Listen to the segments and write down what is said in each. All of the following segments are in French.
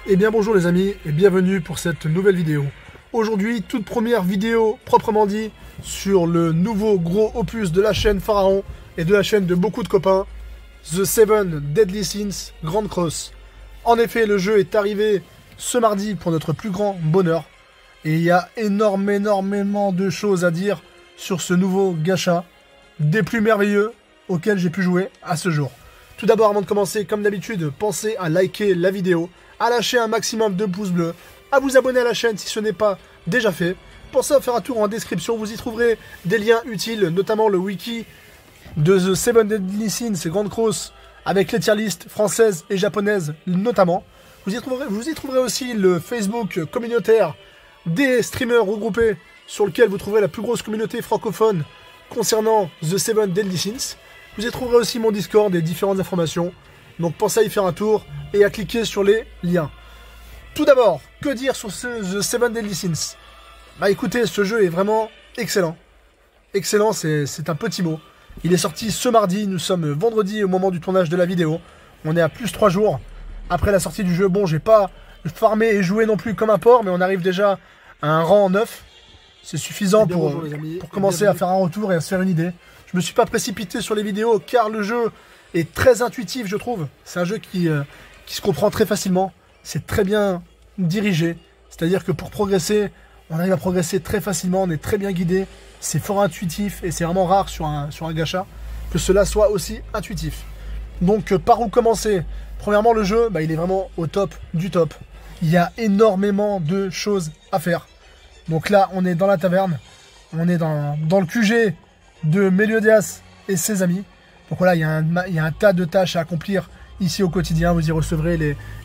Eh bien bonjour les amis et bienvenue pour cette nouvelle vidéo. Aujourd'hui, toute première vidéo proprement dit sur le nouveau gros opus de la chaîne Pharaon et de la chaîne de beaucoup de copains, The Seven Deadly Sins Grand Cross. En effet, le jeu est arrivé ce mardi pour notre plus grand bonheur et il y a énormément de choses à dire sur ce nouveau gacha des plus merveilleux auxquels j'ai pu jouer à ce jour. Tout d'abord, avant de commencer, comme d'habitude, pensez à liker la vidéo, à lâcher un maximum de pouces bleus, à vous abonner à la chaîne si ce n'est pas déjà fait. Pensez à faire un tour en description, vous y trouverez des liens utiles, notamment le wiki de The Seven Deadly Sins et Grand Cross, avec les tier lists françaises et japonaises notamment. Vous y trouverez aussi le Facebook communautaire des streamers regroupés, sur lequel vous trouverez la plus grosse communauté francophone concernant The Seven Deadly Sins. Vous y trouverez aussi mon Discord et différentes informations. Donc pensez à y faire un tour et à cliquer sur les liens. Tout d'abord, que dire sur The Seven Deadly Sins? Bah écoutez, ce jeu est vraiment excellent. Excellent, c'est un petit mot. Il est sorti ce mardi, nous sommes vendredi au moment du tournage de la vidéo. On est à plus 3 jours après la sortie du jeu. Bon, j'ai pas farmé et joué non plus comme un porc, mais on arrive déjà à un rang 9. C'est suffisant pour commencer à faire un retour et à se faire une idée. Je me suis pas précipité sur les vidéos car le jeu est très intuitif, je trouve. C'est un jeu qui se comprend très facilement. C'est très bien dirigé. C'est-à-dire que pour progresser, on arrive à progresser très facilement. On est très bien guidé. C'est fort intuitif et c'est vraiment rare sur un gacha que cela soit aussi intuitif. Donc par où commencer? Premièrement, le jeu, il est vraiment au top du top. Il y a énormément de choses à faire. Donc là, on est dans la taverne. On est dans le QG de Meliodas et ses amis. Donc voilà, il y a un tas de tâches à accomplir ici au quotidien. Vous y recevrez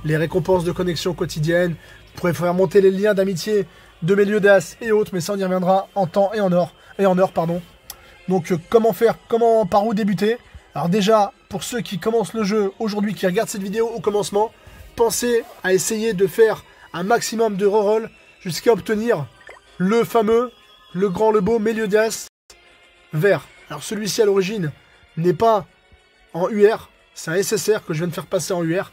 les récompenses de connexion quotidiennes. Vous pourrez faire monter les liens d'amitié de Meliodas et autres, mais ça on y reviendra en temps et en heure. Donc comment faire, par où débuter? Alors déjà, pour ceux qui commencent le jeu aujourd'hui, qui regardent cette vidéo au commencement, pensez à essayer de faire un maximum de reroll jusqu'à obtenir le fameux, le grand, le beau Meliodas vert. Alors celui-ci à l'origine n'est pas en UR, c'est un SSR que je viens de faire passer en UR,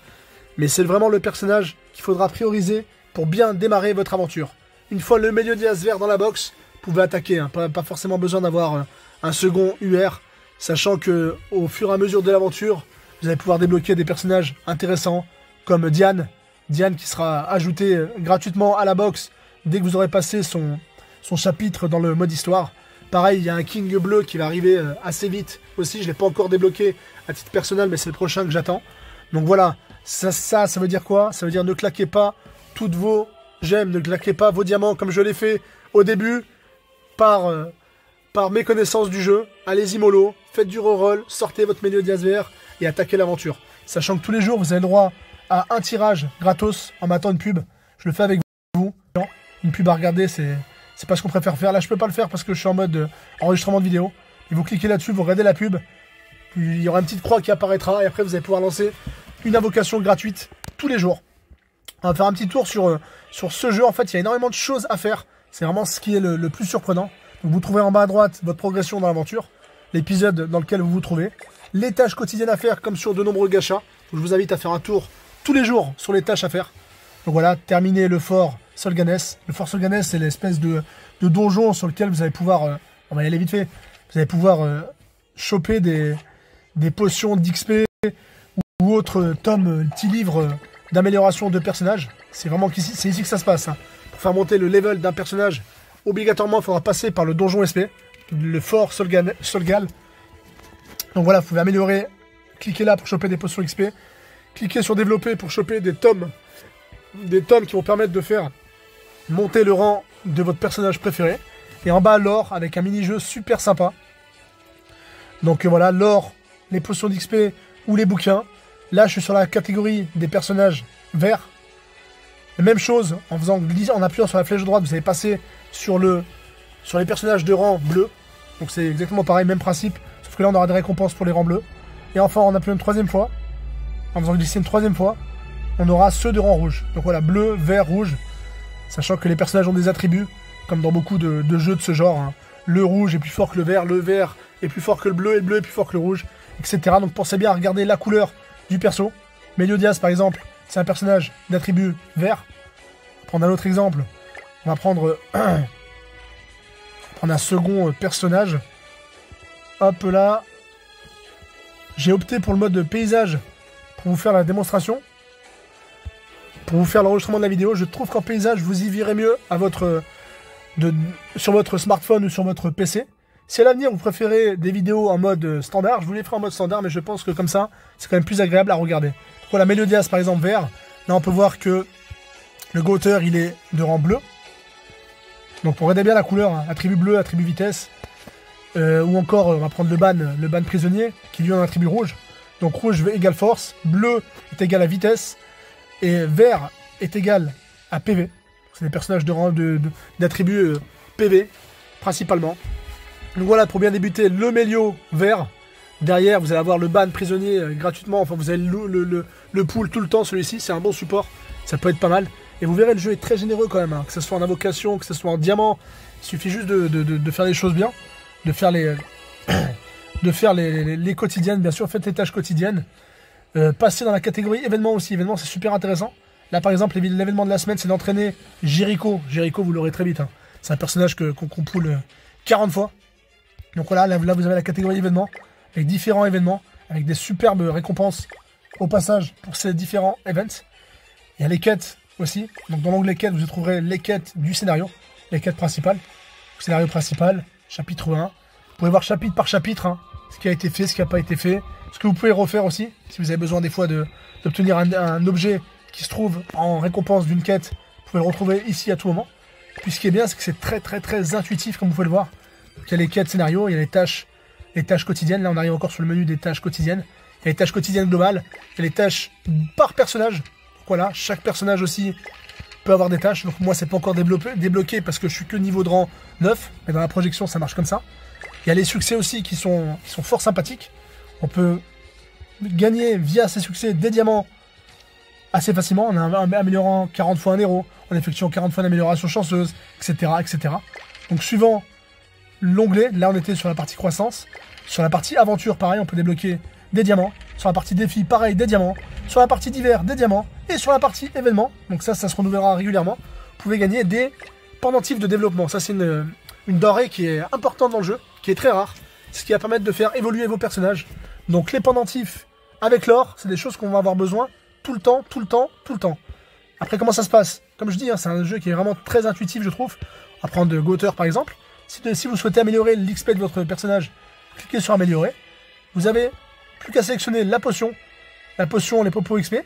mais c'est vraiment le personnage qu'il faudra prioriser pour bien démarrer votre aventure. Une fois le Meliodas vert dans la box, vous pouvez attaquer, hein. Pas forcément besoin d'avoir un second UR, sachant que au fur et à mesure de l'aventure, vous allez pouvoir débloquer des personnages intéressants comme Diane qui sera ajoutée gratuitement à la box dès que vous aurez passé son chapitre dans le mode histoire. Pareil, il y a un King bleu qui va arriver assez vite aussi. Je ne l'ai pas encore débloqué à titre personnel, mais c'est le prochain que j'attends. Donc voilà, ça veut dire quoi? Ça veut dire ne claquez pas toutes vos gemmes, ne claquez pas vos diamants comme je l'ai fait au début par méconnaissance du jeu. Allez-y mollo, faites du reroll, sortez votre Meliodas vert et attaquez l'aventure. Sachant que tous les jours, vous avez le droit à un tirage gratos en m'attendant une pub. Je le fais avec vous. Une pub à regarder, c'est pas ce qu'on préfère faire. Là, je peux pas le faire parce que je suis en mode enregistrement de vidéo. Et vous cliquez là-dessus, vous regardez la pub. Il y aura une petite croix qui apparaîtra. Et après, vous allez pouvoir lancer une invocation gratuite tous les jours. On va faire un petit tour sur ce jeu. En fait, il y a énormément de choses à faire. C'est vraiment ce qui est le plus surprenant. Donc, vous trouvez en bas à droite votre progression dans l'aventure. L'épisode dans lequel vous vous trouvez. Les tâches quotidiennes à faire, comme sur de nombreux gachas. Je vous invite à faire un tour tous les jours sur les tâches à faire. Donc voilà, terminer le fort Solganes. Le fort Solganes, c'est l'espèce de donjon sur lequel vous allez pouvoir... on va y aller vite fait. Vous allez pouvoir choper des potions d'XP ou autres tomes, petits livres d'amélioration de personnages. C'est vraiment c'est ici que ça se passe. Hein. Pour faire monter le level d'un personnage, obligatoirement, il faudra passer par le donjon SP, le fort Solgal. Donc voilà, vous pouvez améliorer. Cliquez là pour choper des potions XP. Cliquez sur développer pour choper des tomes qui vont permettre de faire monter le rang de votre personnage préféré. Et en bas, l'or avec un mini-jeu super sympa. Donc voilà, l'or, les potions d'XP ou les bouquins. Là, je suis sur la catégorie des personnages verts. Et même chose, en appuyant sur la flèche droite, vous allez passer sur les personnages de rang bleu. Donc c'est exactement pareil, même principe. Sauf que là, on aura des récompenses pour les rangs bleus. Et enfin, en appuyant une troisième fois, en faisant glisser une troisième fois, on aura ceux de rang rouge. Donc voilà, bleu, vert, rouge. Sachant que les personnages ont des attributs, comme dans beaucoup de jeux de ce genre. Hein. Le rouge est plus fort que le vert est plus fort que le bleu, et le bleu est plus fort que le rouge, etc. Donc pensez bien à regarder la couleur du perso. Meliodas, par exemple, c'est un personnage d'attribut vert. On va prendre un autre exemple. On va prendre, un second personnage. Hop là. J'ai opté pour le mode paysage pour vous faire la démonstration. Pour vous faire l'enregistrement de la vidéo. Je trouve qu'en paysage, vous y virez mieux à sur votre smartphone ou sur votre PC. Si à l'avenir vous préférez des vidéos en mode standard, je vous les ferai en mode standard, mais je pense que comme ça, c'est quand même plus agréable à regarder. Donc voilà, Mélodias par exemple vert. Là on peut voir que le Gauter il est de rang bleu. Donc regardez bien la couleur, hein, attribut bleu, attribut vitesse. Ou encore on va prendre le ban prisonnier qui lui a un attribut rouge. Donc rouge égale force, bleu est égal à vitesse et vert est égal à PV. C'est des personnages d'attributs PV principalement. Donc voilà, pour bien débuter, le Mélio vert. Derrière, vous allez avoir le ban prisonnier gratuitement. Enfin, vous avez le pool tout le temps. Celui-ci, c'est un bon support. Ça peut être pas mal. Et vous verrez, le jeu est très généreux quand même. Hein. Que ce soit en invocation, que ce soit en diamant. Il suffit juste de faire les choses bien. De faire les quotidiennes. Bien sûr, faites les tâches quotidiennes. Passez dans la catégorie événements aussi. Événements, c'est super intéressant. Là, par exemple, l'événement de la semaine, c'est d'entraîner Jericho. Jericho, vous l'aurez très vite. Hein. C'est un personnage qu'on poule 40 fois. Donc voilà, là vous avez la catégorie événements, avec différents événements, avec des superbes récompenses au passage pour ces différents events. Il y a les quêtes aussi. Donc dans l'onglet quêtes, vous trouverez les quêtes du scénario, les quêtes principales. Scénario principal, chapitre 1. Vous pouvez voir chapitre par chapitre, hein, ce qui a été fait, ce qui n'a pas été fait. Ce que vous pouvez refaire aussi, si vous avez besoin des fois d'obtenir un objet qui se trouve en récompense d'une quête, vous pouvez le retrouver ici à tout moment. Puis ce qui est bien, c'est que c'est très intuitif, comme vous pouvez le voir. Donc, il y a les quêtes scénario, il y a les tâches quotidiennes. Là, on arrive encore sur le menu des tâches quotidiennes. Il y a les tâches quotidiennes globales. Il y a les tâches par personnage. Donc voilà, chaque personnage aussi peut avoir des tâches. Donc moi, c'est pas encore débloqué parce que je suis que niveau de rang 9. Mais dans la projection, ça marche comme ça. Il y a les succès aussi qui sont fort sympathiques. On peut gagner via ces succès des diamants assez facilement. En améliorant 40 fois un héros, en effectuant 40 fois une amélioration chanceuse, etc. Donc suivant l'onglet, là on était sur la partie croissance. Sur la partie aventure, pareil, on peut débloquer des diamants. Sur la partie défi, pareil, des diamants. Sur la partie divers, des diamants. Et sur la partie événement, donc ça se renouvellera régulièrement. Vous pouvez gagner des pendentifs de développement. Ça c'est une denrée qui est importante dans le jeu, qui est très rare. Ce qui va permettre de faire évoluer vos personnages. Donc les pendentifs avec l'or, c'est des choses qu'on va avoir besoin tout le temps. Après comment ça se passe? Comme je dis, hein, c'est un jeu qui est vraiment très intuitif je trouve. On va prendre de Gauter par exemple. Si vous souhaitez améliorer l'XP de votre personnage, cliquez sur améliorer. Vous avez plus qu'à sélectionner la potion, les popos XP.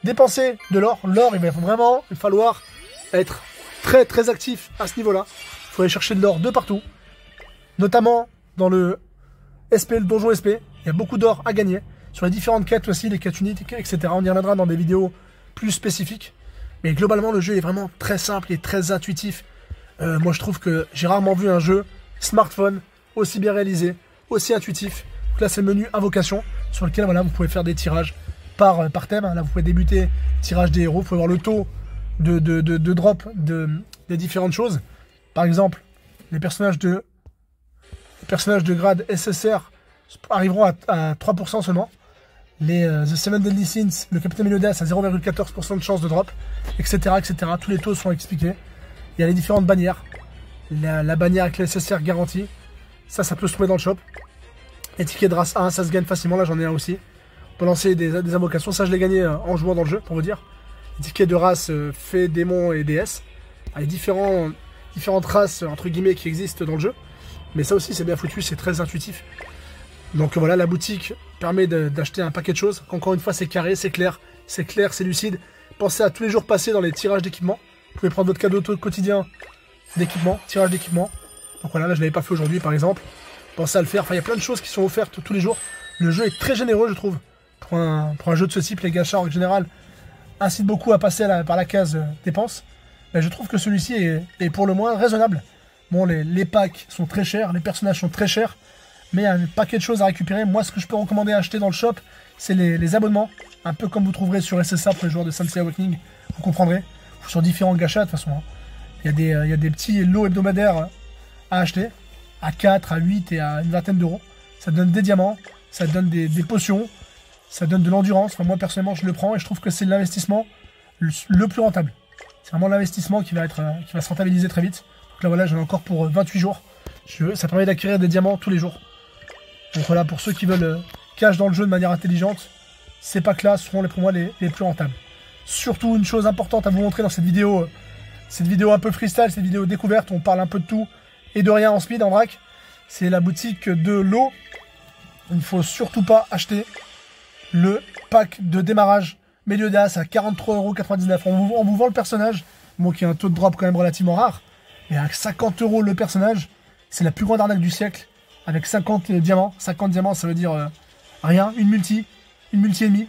Dépenser de l'or. L'or, il va vraiment falloir être très actif à ce niveau-là. Il faut aller chercher de l'or de partout. Notamment dans le SP, le donjon SP. Il y a beaucoup d'or à gagner. Sur les différentes quêtes aussi, les quêtes uniques, etc. On y reviendra dans des vidéos plus spécifiques. Mais globalement, le jeu est vraiment très simple et très intuitif. Moi je trouve que j'ai rarement vu un jeu smartphone aussi bien réalisé, aussi intuitif. Donc là c'est le menu invocation sur lequel voilà, vous pouvez faire des tirages par thème. Là vous pouvez débuter tirage des héros, vous pouvez voir le taux de drop des différentes choses. Par exemple, les personnages de grade SSR arriveront à 3% seulement. Les The Seven Deadly Sins, le Capitaine Mélodias à 0,14% de chance de drop, etc. Tous les taux sont expliqués. Il y a les différentes bannières. La bannière avec les SSR garantie. Ça peut se trouver dans le shop. Les tickets de race 1, ça se gagne facilement. Là, j'en ai un aussi. On peut lancer des invocations. Ça, je l'ai gagné en jouant dans le jeu, pour vous dire. Les tickets de race fée, démon et déesse. Il y a différentes races, entre guillemets, qui existent dans le jeu. Mais ça aussi, c'est bien foutu. C'est très intuitif. Donc voilà, la boutique permet d'acheter un paquet de choses. Encore une fois, c'est carré, c'est clair, c'est lucide. Pensez à tous les jours passés dans les tirages d'équipement. Vous pouvez prendre votre cadeau quotidien d'équipement, tirage d'équipement. Donc voilà, là je ne l'avais pas fait aujourd'hui par exemple. Pensez à le faire. Enfin, il y a plein de choses qui sont offertes tous les jours. Le jeu est très généreux, je trouve. Pour un jeu de ce type, les gachas en général incitent beaucoup à passer par la case dépenses. Mais je trouve que celui-ci est pour le moins raisonnable. Bon, les packs sont très chers, les personnages sont très chers. Mais il y a un paquet de choses à récupérer. Moi, ce que je peux recommander à acheter dans le shop, c'est les abonnements. Un peu comme vous trouverez sur SSA pour les joueurs de Sensei Awakening. Vous comprendrez. Sur différents gachas de toute façon. Il y a des petits lots hebdomadaires à acheter. À 4, à 8 et à une vingtaine d'euros. Ça donne des diamants. Ça donne des potions. ça donne de l'endurance. Enfin, moi personnellement je le prends et je trouve que c'est l'investissement le plus rentable. C'est vraiment l'investissement qui va se rentabiliser très vite. Donc là voilà, j'en ai encore pour 28 jours. Ça permet d'acquérir des diamants tous les jours. Donc voilà, pour ceux qui veulent cash dans le jeu de manière intelligente, ces packs-là seront pour moi les plus rentables. Surtout une chose importante à vous montrer dans cette vidéo un peu freestyle, cette vidéo découverte, on parle un peu de tout et de rien en speed, en vrac. C'est la boutique de l'eau. Il ne faut surtout pas acheter le pack de démarrage Meliodas à 43,99 €. On vous vend le personnage, bon, qui a un taux de drop quand même relativement rare, mais à 50 € le personnage, c'est la plus grande arnaque du siècle, avec 50 diamants. 50 diamants, ça veut dire rien, une multi et demi.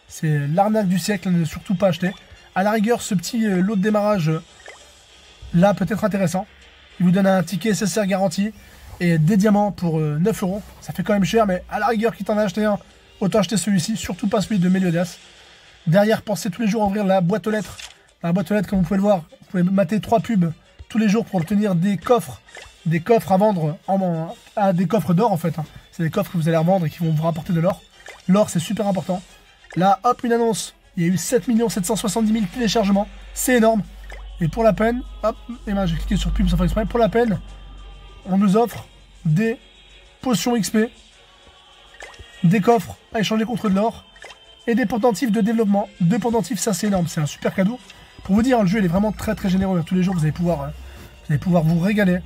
C'est l'arnaque du siècle, ne surtout pas acheter. À la rigueur, ce petit lot de démarrage, là, peut être intéressant. Il vous donne un ticket SSR garanti et des diamants pour 9 €. Ça fait quand même cher, mais à la rigueur, qui t'en a acheté un, autant acheter celui-ci, surtout pas celui de Meliodas. Derrière, pensez tous les jours à ouvrir la boîte aux lettres. Dans la boîte aux lettres, comme vous pouvez le voir, vous pouvez mater 3 pubs tous les jours pour obtenir des coffres à vendre, des coffres d'or en fait. C'est des coffres que vous allez revendre et qui vont vous rapporter de l'or. L'or, c'est super important. Là, hop, une annonce. Il y a eu 7 770 000 téléchargements. C'est énorme. Et pour la peine, hop, et ben j'ai cliqué sur pub sans faire exprès. Pour la peine, on nous offre des potions XP, des coffres à échanger contre de l'or et des pendentifs de développement. 2 pendentifs, ça c'est énorme. C'est un super cadeau. Pour vous dire, le jeu il est vraiment très très généreux. Tous les jours, vous allez pouvoir vous régaler.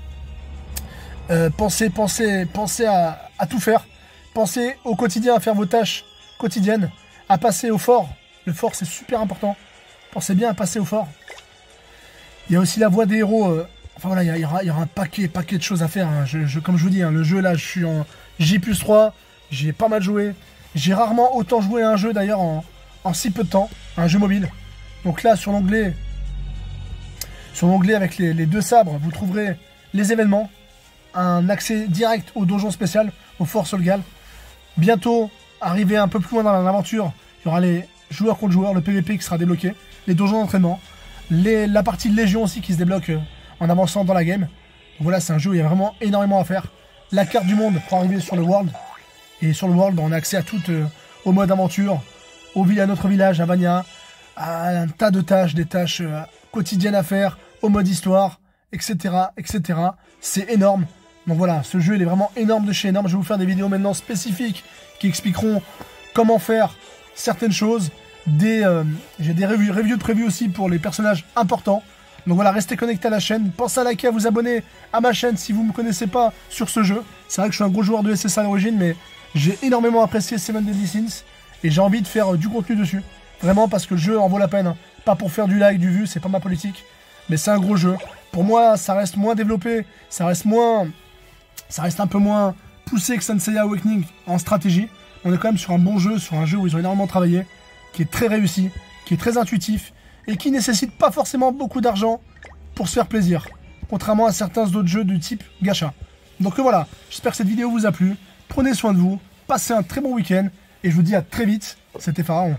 Pensez à tout faire. Pensez au quotidien à faire vos tâches quotidiennes, à passer au fort. Le fort, c'est super important. Pensez bien à passer au fort. Il y a aussi la voie des héros. Enfin voilà, il y aura un paquet de choses à faire. Comme je vous dis, le jeu là, je suis en J+3. J'ai pas mal joué. J'ai rarement autant joué à un jeu d'ailleurs en si peu de temps. Un jeu mobile. Donc là, sur l'onglet avec les 2 sabres, vous trouverez les événements. Un accès direct au donjon spécial, au Fort Solgal. Bientôt, arrivé un peu plus loin dans l'aventure, il y aura les joueurs contre joueurs, le PVP qui sera débloqué, les donjons d'entraînement, la partie de Légion aussi qui se débloque en avançant dans la game. Donc voilà, c'est un jeu où il y a vraiment énormément à faire. La carte du monde pour arriver sur le World. Et sur le World, on a accès à tout, au mode aventure, à notre village, à Vania, à un tas de tâches, des tâches quotidiennes à faire, au mode histoire, etc. etc. C'est énorme. Donc voilà, ce jeu il est vraiment énorme de chez énorme. Je vais vous faire des vidéos maintenant spécifiques qui expliqueront comment faire certaines choses. J'ai des reviews de prévues aussi pour les personnages importants. Donc voilà, restez connectés à la chaîne. Pensez à liker, à vous abonner à ma chaîne si vous ne me connaissez pas sur ce jeu. C'est vrai que je suis un gros joueur de SSA à l'origine, mais j'ai énormément apprécié Seven Deadly Sins. Et j'ai envie de faire du contenu dessus. Vraiment parce que le jeu en vaut la peine. Pas pour faire du like, du vu, c'est pas ma politique. Mais c'est un gros jeu. Pour moi, ça reste moins développé. Ça reste un peu moins poussé que Senseiya Awakening en stratégie. On est quand même sur un bon jeu, sur un jeu où ils ont énormément travaillé, qui est très réussi, qui est très intuitif, et qui nécessite pas forcément beaucoup d'argent pour se faire plaisir. Contrairement à certains autres jeux du type gacha. Donc voilà, j'espère que cette vidéo vous a plu. Prenez soin de vous, passez un très bon week-end, et je vous dis à très vite, c'était Pharaon.